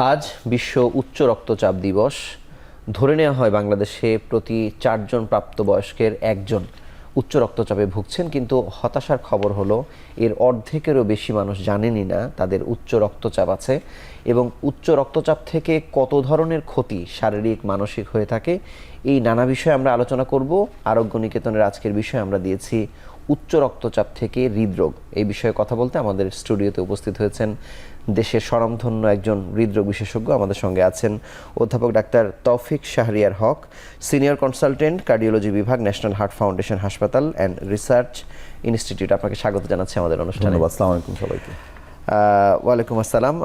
আজ বিশ্ব উচ্চ রক্তচাপ দিবস। ধরে নেওয়া হয় বাংলাদেশে প্রতি 4 জন প্রাপ্তবয়স্কের একজন উচ্চ রক্তচাপে ভুগছেন, কিন্তু হতাশার খবর হলো এর অর্ধেকেরও বেশি মানুষ জানেনই না তাদের উচ্চ রক্তচাপ আছে এবং উচ্চ রক্তচাপ থেকে কত ধরনের ক্ষতি শারীরিক মানসিক হয়ে থাকে। এই নানা বিষয়ে আমরা আলোচনা করব। আরোগ্য নিকেতনের আজকের বিষয়ে আমরা দিয়েছি উচ্চ রক্তচাপ থেকে হৃদরোগ। এই বিষয়ে কথা বলতে আমাদের স্টুডিওতে উপস্থিত হয়েছেন দেশের স্বনামধন্য একজন হৃদরোগ বিশেষজ্ঞ। আমাদের সঙ্গে আছেন অধ্যাপক ডাক্তার তৌফিক শাহরিয়ার হক, সিনিয়র কনসালটেন্ট কার্ডিওলজি বিভাগ, ন্যাশনাল হার্ট ফাউন্ডেশন হাসপাতাল অ্যান্ড রিসার্চ ইনস্টিটিউট। আপনাকে স্বাগত জানাচ্ছি আমাদের অনুষ্ঠানে। আসসালামু আলাইকুম সবাইকে। ওয়ালাইকুম আসসালাম।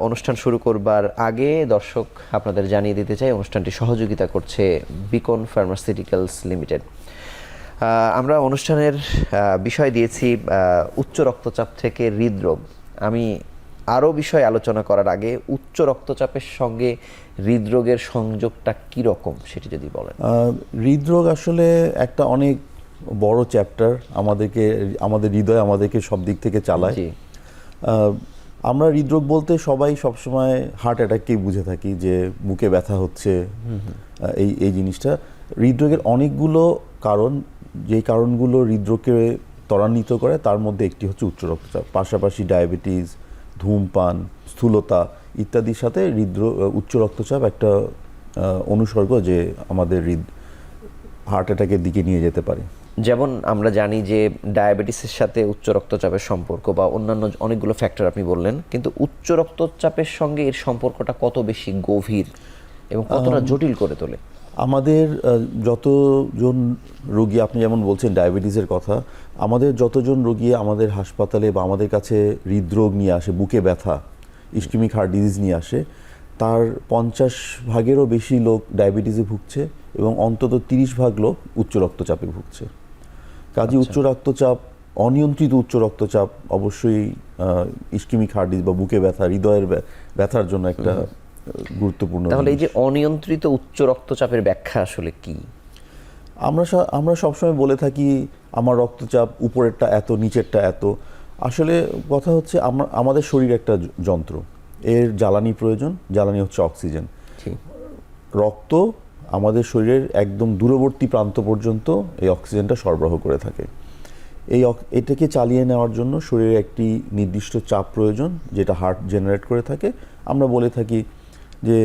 অনুষ্ঠান শুরু করবার আগে দর্শক আপনাদের জানিয়ে দিতে চাই অনুষ্ঠানটি সহযোগিতা করছে বিকন ফার্মাসিউটিক্যালস লিমিটেড। আমরা অনুষ্ঠানের বিষয় দিয়েছি উচ্চ রক্তচাপ থেকে হৃদরোগ। আমি আরও বিষয় আলোচনা করার আগে উচ্চ রক্তচাপের সঙ্গে হৃদরোগের সংযোগটা কীরকম সেটি যদি বলেন। হৃদরোগ আসলে একটা অনেক বড় চ্যাপ্টার, আমাদের হৃদয় আমাদেরকে সব দিক থেকে চালায়। আমরা হৃদরোগ বলতে সবাই সবসময় হার্ট অ্যাটাককেই বুঝে থাকি, যে বুকে ব্যথা হচ্ছে, এই জিনিসটা। হৃদরোগের অনেকগুলো কারণ, যেই কারণগুলো হৃদরোগকে ত্বরান্বিত করে তার মধ্যে একটি হচ্ছে উচ্চ রক্তচাপ। পাশাপাশি ডায়াবেটিস, ধূমপান, স্থূলতা ইত্যাদির সাথে উচ্চ রক্তচাপ একটা অনুসর্গ, যে আমাদের হার্ট অ্যাটাকের দিকে নিয়ে যেতে পারে। যেমন আমরা জানি যে ডায়াবেটিসের সাথে উচ্চ রক্তচাপের সম্পর্ক বা অন্যান্য অনেকগুলো ফ্যাক্টর আপনি বললেন, কিন্তু উচ্চ রক্তচাপের সঙ্গে এর সম্পর্কটা কত বেশি গভীর এবং কতটা জটিল করে তোলে? আমাদের যতজন রোগী, আপনি যেমন বলছেন ডায়াবেটিসের কথা, আমাদের যতজন রোগী আমাদের হাসপাতালে বা আমাদের কাছে হৃদরোগ নিয়ে আসে, বুকে ব্যথা, ইসকেমিক হার্ট ডিজিজ নিয়ে আসে, তার 50 ভাগেরও বেশি লোক ডায়াবেটিসে ভুগছে এবং অন্তত 30 ভাগ লোক উচ্চ রক্তচাপে ভুগছে। কাজে উচ্চ রক্তচাপ, অনিয়ন্ত্রিত উচ্চ রক্তচাপ অবশ্যই ইসকেমিক হার্ট ডিজিজ বা বুকে ব্যথা, হৃদয়ের ব্যথার জন্য একটা গুরুত্বপূর্ণ। তাহলে এই যে অনিয়ন্ত্রিত উচ্চ রক্তচাপের ব্যাখ্যা আসলে কি? আমরা সবসময় বলে থাকি আমার রক্তচাপ উপরেরটা এত, নিচেরটা এত। আসলে কথা হচ্ছে আমাদের শরীর একটা যন্ত্র, এর জ্বালানি প্রয়োজন। জ্বালানি হচ্ছে অক্সিজেন। রক্ত আমাদের শরীরের একদম দূরবর্তী প্রান্ত পর্যন্ত এই অক্সিজেনটা সরবরাহ করে থাকে। এটাকে চালিয়ে নেওয়ার জন্য শরীরে একটি নির্দিষ্ট চাপ প্রয়োজন, যেটা হার্ট জেনারেট করে থাকে। আমরা বলে থাকি যে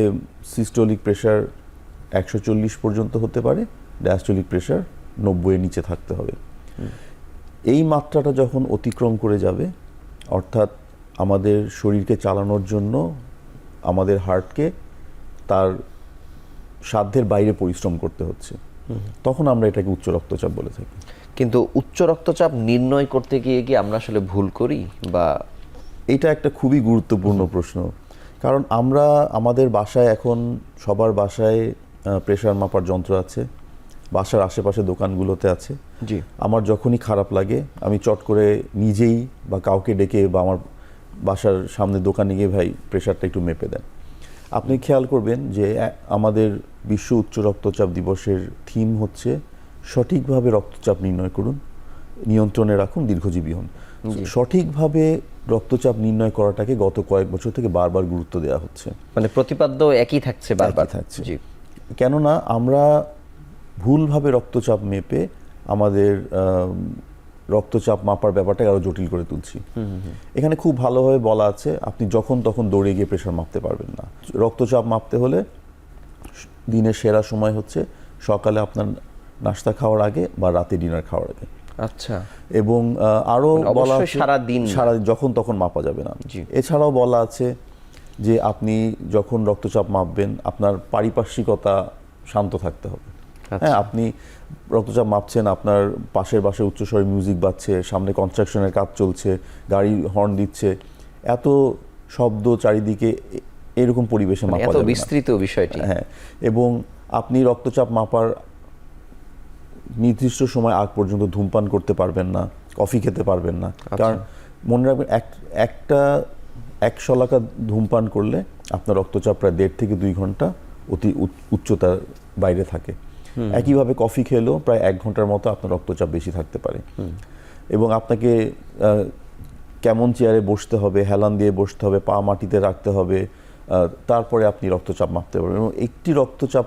সিস্টোলিক প্রেশার 140 পর্যন্ত হতে পারে, ডায়াস্টোলিক প্রেশার 90-এর নিচে থাকতে হবে। এই মাত্রাটা যখন অতিক্রম করে যাবে, অর্থাৎ আমাদের শরীরকে চালানোর জন্য আমাদের হার্টকে তার সাধ্যের বাইরে পরিশ্রম করতে হচ্ছে, তখন আমরা এটাকে উচ্চ রক্তচাপ বলে থাকি। কিন্তু উচ্চ রক্তচাপ নির্ণয় করতে গিয়ে কি আমরা আসলে ভুল করি? বা এটা একটা খুবই গুরুত্বপূর্ণ প্রশ্ন, কারণ আমাদের বাসায় এখন সবার বাসায় প্রেশার মাপার যন্ত্র আছে, বাসার আশেপাশে দোকানগুলোতে আছে। জি, আমার যখনই খারাপ লাগে আমি চট করে নিজেই বা কাউকে ডেকে বা আমার বাসার সামনে দোকানে গিয়ে, ভাই প্রেশারটা একটু মেপে দেন। আপনি খেয়াল করবেন যে আমাদের বিশ্ব উচ্চ রক্তচাপ দিবসের থিম হচ্ছে সঠিকভাবে রক্তচাপ নির্ণয় করুন, নিয়ন্ত্রণে রাখুন, দীর্ঘজীবী হন। সঠিকভাবে রক্তচাপ নির্ণয় করাটাকে গত কয়েক বছর থেকে বারবার গুরুত্ব দেওয়া হচ্ছে। মানে প্রতিপাদ্য একই থাকছে, বারবার থাকছে। জি, কেননা আমরা ভুলভাবে রক্তচাপ মেপে আমাদের রক্তচাপ মাপার ব্যাপারটাকে আরো জটিল করে তুলছি। এখানে খুব ভালোভাবে বলা আছে, আপনি যখন তখন দৌড়ে গিয়ে প্রেশার মাপতে পারবেন না। রক্তচাপ মাপতে হলে দিনের সেরা সময় হচ্ছে সকালে আপনার নাস্তা খাওয়ার আগে বা রাতে ডিনার খাওয়ার আগে। আচ্ছা। এবং আরো বলা আছে সারা যখন তখন মাপা যাবে না। এছাড়াও বলা আছে যে আপনি যখন রক্তচাপ মাপবেন আপনার পারিপার্শ্বিকতা শান্ত থাকতে হবে। হ্যাঁ, আপনি রক্তচাপ মাপছেন, আপনার পাশের বাসে উচ্চস্বরে মিউজিক বাজছে, সামনে কনস্ট্রাকশনের কাজ চলছে, গাড়ি হর্ন দিচ্ছে, এত শব্দ চারিদিকে, এরকম পরিবেশে মাপা যাবে না। এত বিস্তৃত বিষয়টি। হ্যাঁ, এবং আপনি রক্তচাপ মাপার নির্দিষ্ট সময় আগ পর্যন্ত ধূমপান করতে পারবেন না, কফি খেতে পারবেন না। কারণ মনে রাখবেন, এক শলাকা ধূমপান করলে আপনার রক্তচাপ প্রায় 1.5 থেকে 2 ঘন্টা অতি উচ্চতার বাইরে থাকে। একইভাবে কফি খেলেও প্রায় 1 ঘন্টার মতো আপনার রক্তচাপ বেশি থাকতে পারে। এবং আপনাকে কেমন চেয়ারে বসতে হবে, হেলান দিয়ে বসতে হবে, পা মাটিতে রাখতে হবে, তারপরে আপনি রক্তচাপ মাপতে পারবেন, এবং একটি রক্তচাপ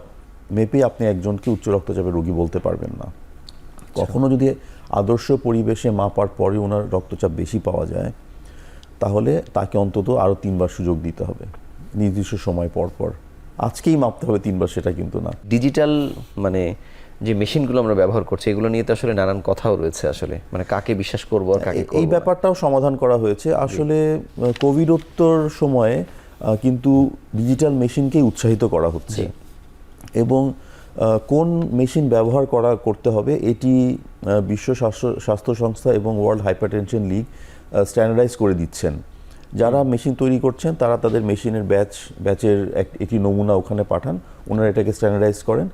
মেপে আপনি একজনকে উচ্চ রক্তচাপের রোগী বলতে পারবেন না। কখনো যদি আদর্শ পরিবেশে মাপার পরে ওনার রক্তচাপ বেশি পাওয়া যায়, তাহলে তাকে অন্তত আরও 3বার সুযোগ দিতে হবে নির্দিষ্ট সময় পর পর। আজকেই মাপতে হবে 3বার, সেটা কিন্তু না। ডিজিটাল মানে যে মেশিনগুলো আমরা ব্যবহার করছি, এগুলো নিয়ে তো আসলে নানান কথাও রয়েছে আসলে, মানে কাকে বিশ্বাস করবো আর কাকে এই করবো না। ব্যাপারটাও সমাধান করা হয়েছে আসলে। কোভিডোত্তর সময়ে কিন্তু ডিজিটাল মেশিনকেই উৎসাহিত করা হচ্ছে, এবং কোন মেশিন ব্যবহার করতে হবে এটি বিশ্ব স্বাস্থ্য সংস্থা এবং ওয়ার্ল্ড হাইপারটেনশন লিগ স্ট্যান্ডার্ডাইজ করে দিচ্ছেন। যারা মেশিন তৈরি করছেন তারা তাদের মেশিনের ব্যাচের একটি নমুনা ওখানে পাঠান, ওনারা এটাকে স্ট্যান্ডার্ডাইজ করেন,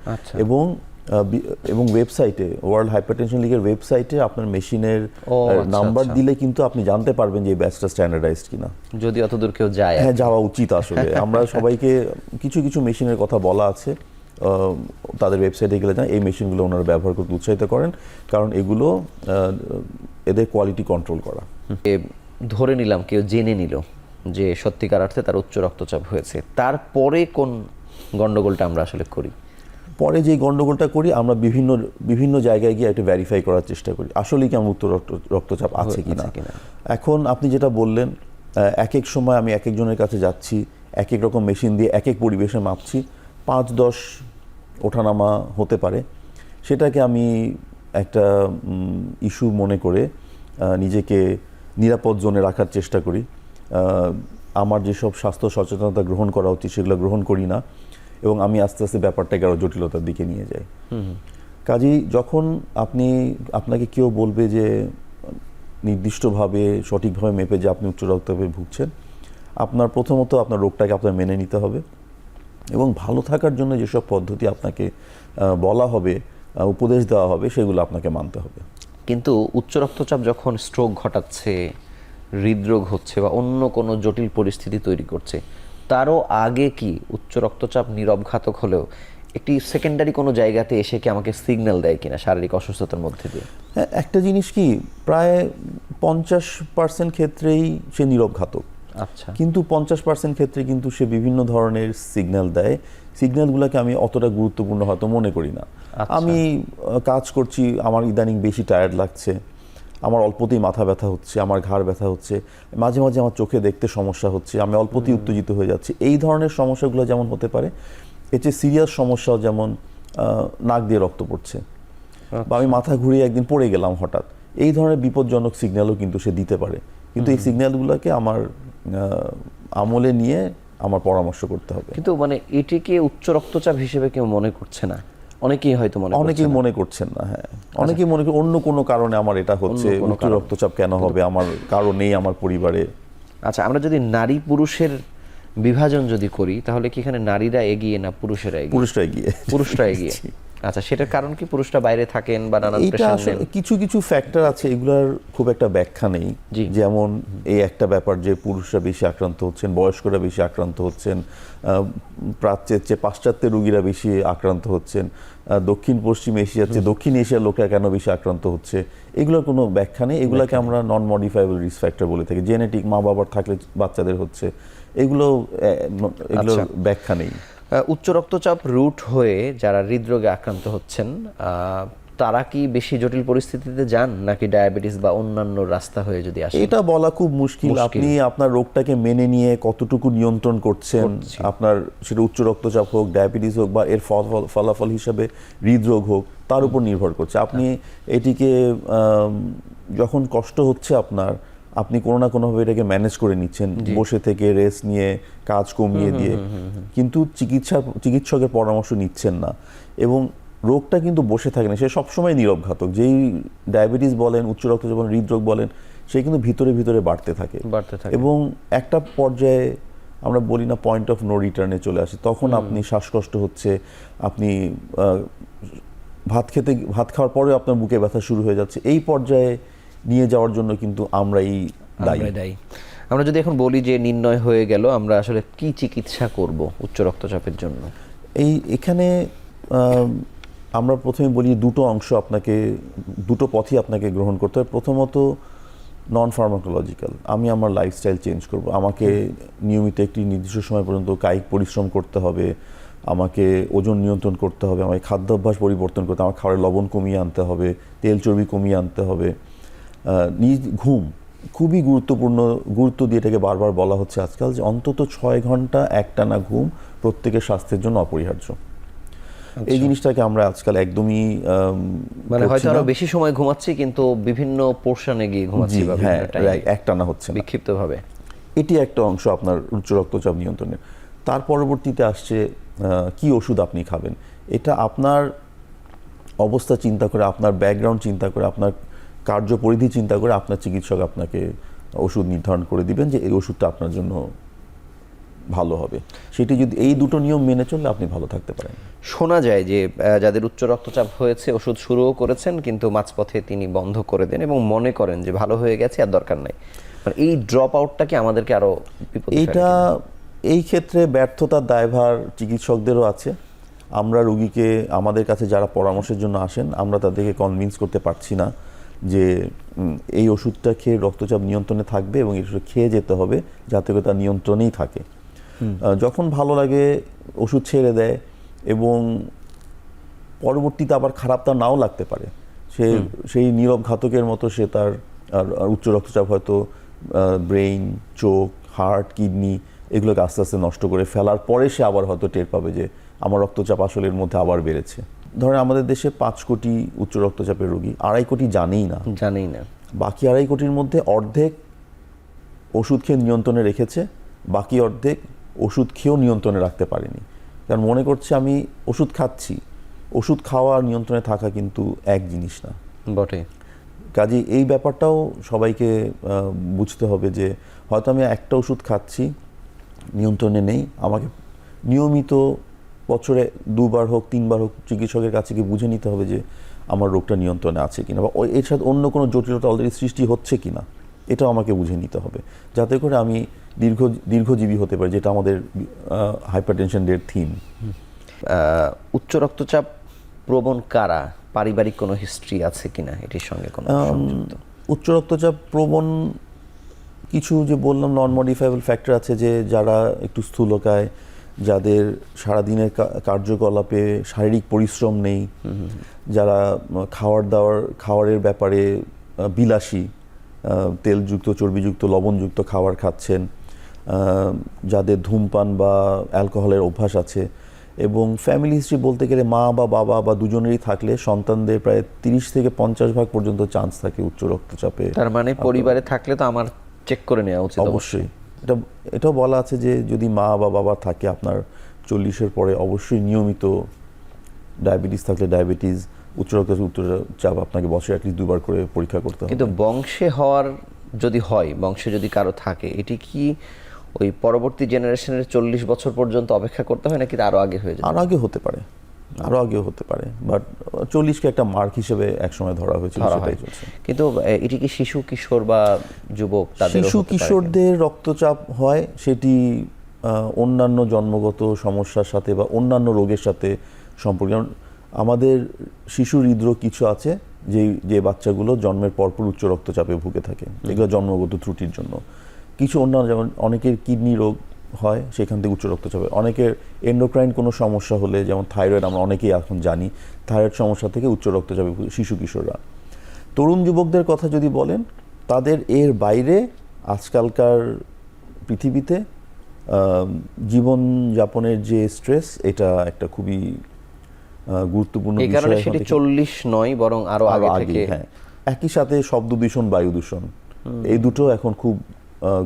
এবং ওয়েবসাইটে, ওয়ার্ল্ড হাইপারটেনশন লিগের ওয়েবসাইটে আপনার মেশিনের নাম্বার দিলে কিন্তু আপনি জানতে পারবেন যে এই ব্যাচটা স্ট্যান্ডার্ডাইজড কিনা, যদি অতদূর কেউ যায়। হ্যাঁ, যাওয়া উচিত আসলে। আমরা সবাইকে কিছু কিছু মেশিনের কথা বলা আছে, তাদের ওয়েবসাইটে গেলে এই মেশিনগুলো ওনারা ব্যবহার করতে উৎসাহিত করেন, কারণ এগুলো এদের কোয়ালিটি কন্ট্রোল করা। ধরে নিলাম কেউ জেনে নিল যে সত্যিকার অর্থে তার উচ্চ রক্তচাপ হয়েছে, তারপরে কোন গন্ডগোলটা আমরা আসলে করি? পরে যে গন্ডগোলটা করি আমরা বিভিন্ন জায়গায় গিয়ে একটু ভেরিফাই করার চেষ্টা করি আসলেই কি আমার উচ্চ রক্তচাপ আছে কিনা। এখন আপনি যেটা বললেন, এক এক সময় আমি এক একজনের কাছে যাচ্ছি, এক এক রকম মেশিন দিয়ে এক এক পরিবেশে মাপছি, 5-10 ওঠানামা হতে পারে। সেটাকে আমি একটা ইস্যু মনে করে নিজেকে নিরাপদ জোনে রাখার চেষ্টা করি। আমার যেসব স্বাস্থ্য সচেতনতা গ্রহণ করা উচিত সেগুলো গ্রহণ করি না, এবং আমি আস্তে আস্তে ব্যাপারটাকে আরও জটিলতার দিকে নিয়ে যাই। কাজেই যখন আপনাকে কেউ বলবে যে নির্দিষ্টভাবে সঠিকভাবে মেপে যে আপনি উচ্চ রক্তচাপে ভুগছেন, আপনার প্রথমত আপনার রোগটাকে আপনার মেনে নিতে হবে, এবং ভালো থাকার জন্য যেসব পদ্ধতি আপনাকে বলা হবে, উপদেশ দেওয়া হবে, সেগুলো আপনাকে মানতে হবে। কিন্তু উচ্চ রক্তচাপ যখন স্ট্রোক ঘটাচ্ছে, হৃদরোগ হচ্ছে বা অন্য কোনো জটিল পরিস্থিতি তৈরি করছে, তারও আগে কি উচ্চ রক্তচাপ নীরবঘাতক হলেও একটি সেকেন্ডারি কোনো জায়গাতে এসে কি আমাকে সিগন্যাল দেয় কিনা শারীরিক অসুস্থতার মধ্যে দিয়ে? হ্যাঁ, একটা জিনিস কি, প্রায় 50% ক্ষেত্রেই সে নীরবঘাতক। আচ্ছা, কিন্তু 50% ক্ষেত্রে কিন্তু সে বিভিন্ন ধরনের সিগন্যাল দেয়। সিগন্যালগুলোকে আমি অতটা গুরুত্বপূর্ণ হয়তো মনে করি না। আমি কাজ করছি, আমার ইদানিং বেশি টায়ার্ড লাগছে, আমার অল্পতেই মাথা ব্যথা হচ্ছে, আমার ঘাড় ব্যথা হচ্ছে, মাঝে মাঝে আমার চোখে দেখতে সমস্যা হচ্ছে, আমি অল্পতেই উত্তেজিত হয়ে যাচ্ছি। এই ধরনের সমস্যাগুলো যেমন হতে পারে, এর চেয়ে সিরিয়াস সমস্যাও যেমন নাক দিয়ে রক্ত পড়ছে, বা আমি মাথা ঘুরিয়ে একদিন পড়ে গেলাম হঠাৎ, এই ধরনের বিপজ্জনক সিগন্যালও কিন্তু সে দিতে পারে। কিন্তু এই সিগন্যালগুলোকে আমার আমলে নিয়ে আমার পরামর্শ করতে হবে। কিন্তু মানে এটিকে উচ্চ রক্তচাপ হিসেবে কেউ মনে করছে না, অনেকেই হয়তো অনেকেই মনে করছেন না। হ্যাঁ, অনেকেই মনে করেন অন্য কোনো কারণে আমার এটা হচ্ছে, উচ্চ রক্তচাপ কেন হবে, আমার কারণ নেই আমার পরিবারে। আচ্ছা, আমরা যদি নারী পুরুষের বিভাজন যদি করি, তাহলে কি এখানে নারীরা এগিয়ে না পুরুষেরা এগিয়ে? পুরুষরা এগিয়ে। আচ্ছা, সেটার কারণ কি? পুরুষরা বাইরে থাকেন বা নানান প্রেশার নেন? কিছু কিছু ফ্যাক্টর আছে, এগুলার খুব একটা ব্যাখ্যা নেই। যেমন এই একটা ব্যাপার যে পুরুষরা বেশি আক্রান্ত হচ্ছেন, বয়স্করা বেশি আক্রান্ত হচ্ছেন, প্রাচ্যের চেয়ে পাশ্চাত্যের রোগীরা বেশি আক্রান্ত হচ্ছেন, দক্ষিণ পশ্চিম এশিয়ার চেয়ে দক্ষিণ এশিয়ার লোকেরা কেন বেশি আক্রান্ত হচ্ছে, এগুলোর কোনো ব্যাখ্যা নেই। এগুলোকে আমরা নন মডিফাইবল রিস্ক ফ্যাক্টর বলে থাকি। জেনেটিক, মা বাবার থাকলে বাচ্চাদের হচ্ছে, এগুলোর ব্যাখ্যা নেই। উচ্চ রক্তচাপ রুট হয়ে যারা হৃদরোগে আক্রান্ত হচ্ছেন, তারা কি বেশি জটিল পরিস্থিতিতে যান, নাকি ডায়াবেটিস বা অন্যান্য রাস্তা হয়ে যদি আসে? এটা বলা খুব মুশকিল। আপনি আপনার রোগটাকে মেনে নিয়ে কতটুকু নিয়ন্ত্রণ করছেন, আপনার সেটা উচ্চ রক্তচাপ হোক, ডায়াবেটিস হোক, বা এর ফলাফল হিসাবে হৃদরোগ হোক, তার উপর নির্ভর করছে। আপনি এটিকে যখন কষ্ট হচ্ছে আপনার, আপনি কোনো না কোনোভাবে এটাকে ম্যানেজ করে নিচ্ছেন, বসে থেকে রেস্ট নিয়ে, কাজ কমিয়ে দিয়ে, কিন্তু চিকিৎসকের পরামর্শ নিচ্ছেন না, এবং রোগটা কিন্তু বসে থাকে না, সে সবসময় নীরবঘাতক। যেই ডায়াবেটিস বলেন, উচ্চ রক্তচাপ বলেন, হৃদরোগ বলেন, সে কিন্তু ভিতরে ভিতরে বাড়তে থাকে, এবং একটা পর্যায়ে আমরা বলি না পয়েন্ট অফ নো রিটার্নে চলে আসে। তখন আপনি শ্বাসকষ্ট হচ্ছে, আপনি ভাত খাওয়ার পরে আপনার বুকে ব্যথা শুরু হয়ে যাচ্ছে। এই পর্যায়ে নিয়ে যাওয়ার জন্য কিন্তু আমরাই দায়ী। আমরা যদি এখন বলি যে নির্ণয় হয়ে গেল, আমরা আসলে কি চিকিৎসা করব উচ্চ রক্তচাপের জন্য? এখানে আমরা প্রথমে বলি দুটো পথই আপনাকে গ্রহণ করতে হবে। প্রথমত নন ফার্মাকোলজিক্যাল। আমি আমার লাইফস্টাইল চেঞ্জ করব, আমাকে নিয়মিত একটি নির্দিষ্ট সময় পর্যন্ত কায়িক পরিশ্রম করতে হবে, আমাকে ওজন নিয়ন্ত্রণ করতে হবে, আমাকে খাদ্যাভ্যাস পরিবর্তন করতে হবে, আমার খাবারের লবণ কমিয়ে আনতে হবে, তেল চর্বি কমিয়ে আনতে হবে। ঘুম খুবই গুরুত্বপূর্ণ, গুরুত্ব দিয়ে এটাকে বারবার বলা হচ্ছে আজকাল যে অন্তত 6 ঘন্টা একটানা ঘুম প্রত্যেকের স্বাস্থ্যের জন্য অপরিহার্য। এই জিনিসটাকে আমরা আজকাল একদমই মানে করছি হয়তো না। আরো বেশি সময় ঘুমাচ্ছি কিন্তু বিভিন্ন পোর্শনে গিয়ে ঘুমাচ্ছি জি, বা হ্যাঁ, বিভিন্ন টাইমে একটানা হচ্ছে না। বিক্ষিপ্ত ভাবে। এটি একটা অংশ আপনার উচ্চ রক্তচাপ নিয়ন্ত্রণের। তার পরবর্তীতে আসছে কি ওষুধ আপনি খাবেন। এটা আপনার অবস্থা চিন্তা করে, আপনার ব্যাকগ্রাউন্ড চিন্তা করে, আপনার কার্যপরিধি চিন্তা করে আপনার চিকিৎসক আপনাকে ওষুধ নির্ধারণ করে দিবেন যে এই ওষুধটা আপনার জন্য ভালো হবে। সেটি যদি এই দুটো নিয়ম মেনে চললে আপনি ভালো থাকতে পারেন। শোনা যায় যে যাদের উচ্চ রক্তচাপ হয়েছে ওষুধ শুরুও করেছেন কিন্তু মাঝপথে তিনি বন্ধ করে দেন এবং মনে করেন যে ভালো হয়ে গেছে আর দরকার নাই। মানে এই ড্রপ আউটটা কি আমাদেরকে আরো বিপদে ফেলে এইটা কিনা? এই ক্ষেত্রে ব্যর্থতার দায়ভার চিকিৎসকদেরও আছে। আমরা রোগীকে, আমাদের কাছে যারা পরামর্শের জন্য আসেন, আমরা তাদেরকে কনভিন্স করতে পারছি না যে এই ওষুধটা খেয়ে রক্তচাপ নিয়ন্ত্রণে থাকবে এবং এই ওষুধ খেয়ে যেতে হবে যাতে করে তার নিয়ন্ত্রণেই থাকে। যখন ভালো লাগে ওষুধ ছেড়ে দেয় এবং পরবর্তীতে আবার খারাপ তার নাও লাগতে পারে, সেই নীরব ঘাতকের মতো সে তার আর উচ্চ রক্তচাপ হয়তো ব্রেইন, চোখ, হার্ট, কিডনি এগুলোকে আস্তে আস্তে নষ্ট করে ফেলার পরে সে আবার হয়তো টের পাবে যে আমার রক্তচাপ আসলে এর মধ্যে আবার বেড়েছে। ধরেন আমাদের দেশে 5 কোটি উচ্চ রক্তচাপের রোগী, 2.5 কোটি জানেই না। জানেই না। বাকি 2.5 কোটির মধ্যে অর্ধেক ওষুধ খেয়ে নিয়ন্ত্রণে রেখেছে, বাকি অর্ধেক ওষুধ খেয়েও নিয়ন্ত্রণে রাখতে পারেনি। কারণ মনে করছে আমি ওষুধ খাচ্ছি। ওষুধ খাওয়া আর নিয়ন্ত্রণে থাকা কিন্তু এক জিনিস না। বটে। কাজে এই ব্যাপারটাও সবাইকে বুঝতে হবে যে হয়তো আমি একটা ওষুধ খাচ্ছি, নিয়ন্ত্রণে নেই, আমাকে নিয়মিত বছরে 2 বার হোক 3 বার হোক চিকিৎসকের কাছে গিয়ে বুঝে নিতে হবে যে আমার রোগটা নিয়ন্ত্রণে আছে কিনা বা এর সাথে অন্য কোনো জটিলতা অলরেডি সৃষ্টি হচ্ছে কিনা, এটাও আমাকে বুঝে নিতে হবে যাতে করে আমি দীর্ঘজীবী হতে পারি, যেটা আমাদের হাইপারটেনশন ডের থিম। উচ্চ রক্তচাপ প্রবণ কারা, পারিবারিক কোনো হিস্ট্রি আছে কিনা এটির সঙ্গে কোনো সংযুক্ত? উচ্চ রক্তচাপ প্রবণ কিছু যে বললাম নন মডিফাইবল ফ্যাক্টর আছে, যে যারা একটু স্থূলকায়, যাদের সারাদিনের কার্যকলাপে শারীরিক পরিশ্রম নেই, যারা খাওয়ারের ব্যাপারে বিলাসী, তেলযুক্ত, চর্বিযুক্ত, লবণযুক্ত খাবার খাচ্ছেন, যাদের ধূমপান বা অ্যালকোহলের অভ্যাস আছে, এবং ফ্যামিলি হিস্ট্রি বলতে গেলে মা বা বাবা বা দুজনেরই থাকলে সন্তানদের প্রায় 30 থেকে 50% পর্যন্ত চান্স থাকে উচ্চ রক্তচাপে। তার মানে পরিবারে থাকলে তো আমার চেক করে নেওয়া উচিত। অবশ্যই এটাও বলা আছে যে যদি মা বা বাবা থাকে আপনার 40-এর পরে, অবশ্যই নিয়মিত ডায়াবেটিস থাকলে ডায়াবেটিস, উচ্চ রক্তচাপ আপনাকে বছরে অ্যাটলিস্ট 2 বার করে পরীক্ষা করতে হবে। কিন্তু বংশে হওয়ার যদি হয়, বংশে যদি কারো থাকে, এটি কি ওই পরবর্তী জেনারেশনের 40 বছর পর্যন্ত অপেক্ষা করতে হয় নাকি আরো আগে হয়ে যায়? আরো আগে হতে পারে, আরো আগেও হতে পারে, বাট 40কে একটা মার্ক হিসেবে একসময় ধরা হয়েছিল, সেটাই চলছে। কিন্তু এটি কি শিশু, কিশোর বা যুবক তাদের? শিশু কিশোরদের রক্তচাপ হয়, সেটি অন্যান্য জন্মগত সমস্যার সাথে বা অন্যান্য রোগের সাথে সম্পর্ক। যেমন আমাদের শিশু হৃদরোগ কিছু আছে যে বাচ্চাগুলো জন্মের পরপর উচ্চ রক্তচাপে ভুগে থাকে, এগুলো জন্মগত ত্রুটির জন্য। কিছু অন্যান্য, যেমন অনেকের কিডনি রোগ হয়, সেখান থেকে উচ্চ রক্তচাপে, অনেকের এন্ডোক্রাইন কোনো সমস্যা হলে, যেমন থাইরয়েড, আমরা অনেকেই এখন জানি থাইরয়েড সমস্যা থেকে উচ্চ রক্তচাপে শিশু কিশোররা। তরুণ যুবকদের কথা যদি বলেন, তাদের এর বাইরে আজকালকার পৃথিবীতে জীবনযাপনের যে স্ট্রেস, এটা একটা খুবই গুরুত্বপূর্ণ এই কারণে বিষয়। সেটি 40 নয় বরং আরো আগে থেকে। হ্যাঁ, একই সাথে শব্দ দূষণ, বায়ু দূষণ, এই দুটো এখন খুব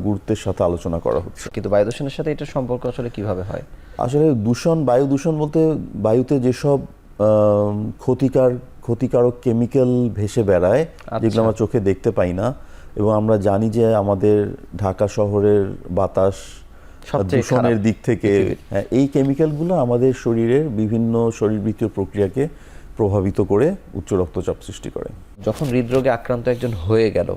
গুরুত্বের সাথে আলোচনা করা হচ্ছে। কিন্তু বায়ু দূষণের সাথে এটার সম্পর্ক আসলে কিভাবে হয়? আসলে বায়ু দূষণ বলতে বায়ুতে যেসব ক্ষতিকারক কেমিক্যাল ভেসে বেড়ায়, যেগুলো আমরা চোখে দেখতে পাই না, এবং আমরা জানি যে আমাদের ঢাকা শহরের বাতাস দূষণের দিক থেকে, হ্যাঁ, এই কেমিক্যালগুলো আমাদের শরীরের বিভিন্ন শরীরবৃত্তীয় প্রক্রিয়াকে প্রভাবিত করে উচ্চ রক্তচাপ সৃষ্টি করে। যখন হৃদরোগে আক্রান্ত একজন হয়ে গেল,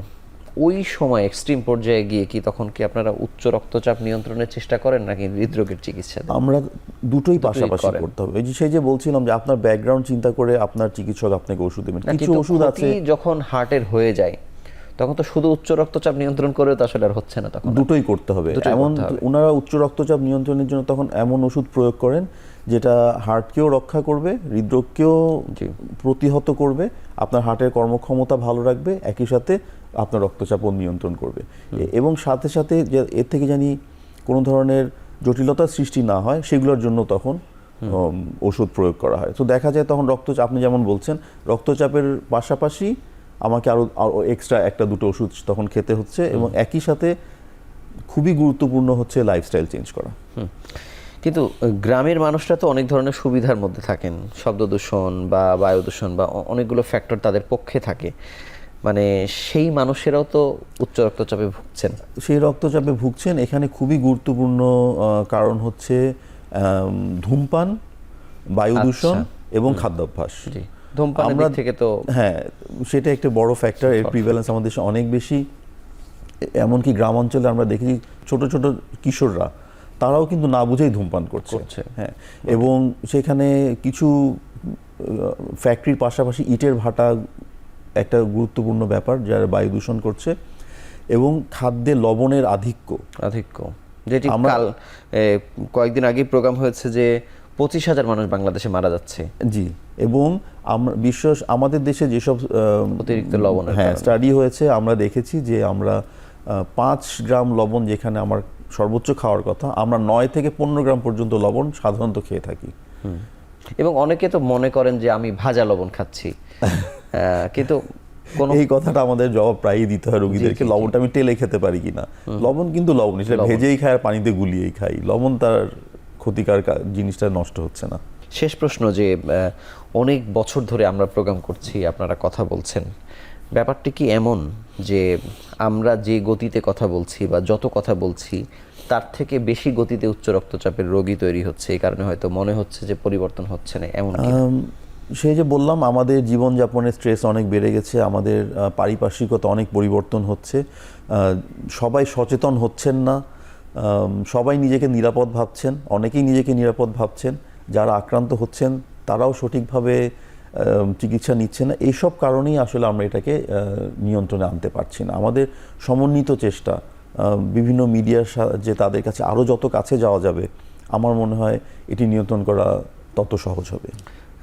ওই সময় এক্সট্রিম পর্যায়ে গিয়ে কি তখন কি আপনারা উচ্চ রক্তচাপ নিয়ন্ত্রণের চেষ্টা করেন নাকি হৃদরোগের চিকিৎসা? আমরা দুটোই পাশাপাশি করতে হবে। সেই যে বলছিলাম যে আপনার ব্যাকগ্রাউন্ড চিন্তা করে আপনার চিকিৎসক আপনাকে ওষুধ দেবেন। কিছু ওষুধ আছে যখন হার্টের হয়ে যায় তখন তো শুধু উচ্চ রক্তচাপ নিয়ন্ত্রণ করেও তো আসলে আর হচ্ছে না, তখন দুটোই করতে হবে। দুটোই এমন করতে হবে। ওনারা উচ্চ রক্তচাপ নিয়ন্ত্রণের জন্য তখন এমন ওষুধ প্রয়োগ করেন যেটা হার্টকেও রক্ষা করবে, হৃদরোগকেও জি। প্রতিহত করবে, আপনার হার্টের কর্মক্ষমতা ভালো রাখবে, একই সাথে আপনার রক্তচাপও নিয়ন্ত্রণ করবে। এবং সাথে সাথে এর থেকে জানি কোনো ধরনের জটিলতার সৃষ্টি না হয় সেগুলোর জন্য তখন ওষুধ প্রয়োগ করা হয়। তো দেখা যায় তখন রক্তচাপ, আপনি যেমন বলছেন, রক্তচাপের পাশাপাশি আমাকে আরও এক্সট্রা একটা দুটো ওষুধ তখন খেতে হচ্ছে, এবং একই সাথে খুবই গুরুত্বপূর্ণ হচ্ছে লাইফস্টাইল চেঞ্জ করা। কিন্তু গ্রামের মানুষরা তো অনেক ধরনের সুবিধার মধ্যে থাকেন, শব্দ দূষণ বা বায়ু দূষণ বা অনেকগুলো ফ্যাক্টর তাদের পক্ষে থাকে, মানে সেই মানুষেরাও তো উচ্চ রক্তচাপে ভুগছেন। সেই রক্তচাপে ভুগছেন। এখানে খুবই গুরুত্বপূর্ণ কারণ হচ্ছে ধূমপান, বায়ু দূষণ এবং খাদ্যাভ্যাস। জি, ধূমপানের দিক থেকে তো হ্যাঁ, সেটা একটা বড় ফ্যাক্টর। এর প্রিভ্যালেন্স আমাদের দেশে অনেক বেশি। এমনকি গ্রাম অঞ্চলে আমরা দেখেছি ছোট ছোট কিশোররা, তারাও কিন্তু না বুঝেই ধূমপান করছে। হ্যাঁ, এবং সেখানে কিছু ফ্যাক্টরির পাশাপাশি ইটের ভাটা একটা গুরুত্বপূর্ণ ব্যাপার, যারা বায়ু দূষণ করছে, এবং খাদ্যে লবণের আধিক্য। যেটি কাল কয়েকদিন আগে প্রোগ্রাম হয়েছে যে 25,000 মানুষ বাংলাদেশে মারা যাচ্ছে। জি, এবং আমরা আমাদের দেশে যেসব অতিরিক্ত লবণ, হ্যাঁ, স্টাডি হয়েছে, আমরা দেখেছি যে আমরা 5 গ্রাম লবণ যেখানে আমার সর্বোচ্চ খাওয়ার কথা, আমরা 9 থেকে 15 গ্রাম পর্যন্ত লবণ সাধারণত খেয়ে থাকি। এবং অনেকে তো মনে করেন যে আমি ভাজা লবণ খাচ্ছি, কিন্তু এই কথাটা আমাদের জবাব প্রায়ই দিতে হয় রোগীদেরকে, লবণটা আমি টেলে খেতে পারি কিনা। লবণ কিন্তু লবণ, সেটা ভেজেই খাই আর পানিতে গুলিয়েই খাই, লবণ তার ক্ষতিকার জিনিসটা নষ্ট হচ্ছে না। শেষ প্রশ্ন, যে অনেক বছর ধরে আমরা প্রোগ্রাম করছি, আপনারা কথা বলছেন, ব্যাপারটি কি এমন যে আমরা যে গতিতে কথা বলছি বা যত কথা বলছি তার থেকে বেশি গতিতে উচ্চ রক্তচাপের রোগী তৈরি হচ্ছে, এই কারণে হয়তো মনে হচ্ছে যে পরিবর্তন হচ্ছে না, এমন কি? সেই যে বললাম, আমাদের জীবনযাপনের স্ট্রেস অনেক বেড়ে গেছে, আমাদের পারিপার্শ্বিকতা অনেক পরিবর্তন হচ্ছে, সবাই সচেতন হচ্ছেন না, সবাই নিজেকে নিরাপদ ভাবছেন, অনেকেই নিজেকে নিরাপদ ভাবছেন, যারা আক্রান্ত হচ্ছেন তারাও সঠিকভাবে চিকিৎসা নিচ্ছে না। এইসব কারণেই আসলে আমরা এটাকে নিয়ন্ত্রণে আনতে পারছি না। আমাদের সমন্বিত চেষ্টা, বিভিন্ন মিডিয়ার সাহায্যে তাদের কাছে আরও যত কাছে যাওয়া যাবে, আমার মনে হয় এটি নিয়ন্ত্রণ করা তত সহজ হবে।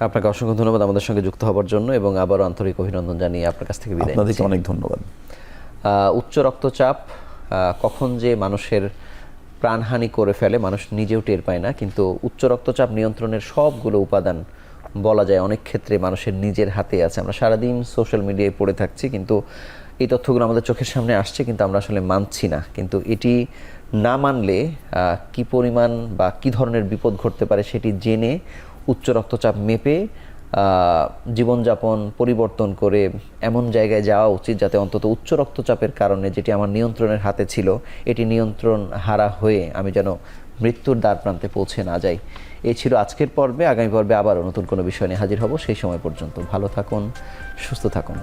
আপনাকে অসংখ্য ধন্যবাদ আমাদের সঙ্গে যুক্ত হওয়ার জন্য, এবং আবারও আন্তরিক অভিনন্দন জানিয়ে আপনার কাছ থেকে বিদায়। আপনাদেরকে অনেক ধন্যবাদ। উচ্চ রক্তচাপ কখন যে মানুষের প্রাণহানি করে ফেলে মানুষ নিজেও টের পায় না, কিন্তু উচ্চ রক্তচাপ নিয়ন্ত্রণের সবগুলো উপাদান বলা যায় অনেক ক্ষেত্রে মানুষের নিজের হাতে আছে। আমরা সারাদিন সোশ্যাল মিডিয়ায় পড়ে থাকছি, কিন্তু এই তথ্যগুলো আমাদের চোখের সামনে আসছে, কিন্তু আমরা আসলে মানছি না। কিন্তু এটি না মানলে কি পরিমাণ বা কি ধরনের বিপদ ঘটতে পারে সেটি জেনে উচ্চ রক্তচাপ মেপে জীবনযাপন পরিবর্তন করে এমন জায়গায় যাওয়া উচিত যাতে অন্তত উচ্চ রক্তচাপের কারণে যেটি আমার নিয়ন্ত্রণের হাতে ছিল এটি নিয়ন্ত্রণ হারা হয়ে আমি যেন মৃত্যুর দ্বার প্রান্তে পৌঁছে না যাই। এই ছিল আজকের পর্বে। আগামী পর্বে আবারও নতুন কোনো বিষয় নিয়ে হাজির হব। সেই সময় পর্যন্ত ভালো থাকুন, সুস্থ থাকুন।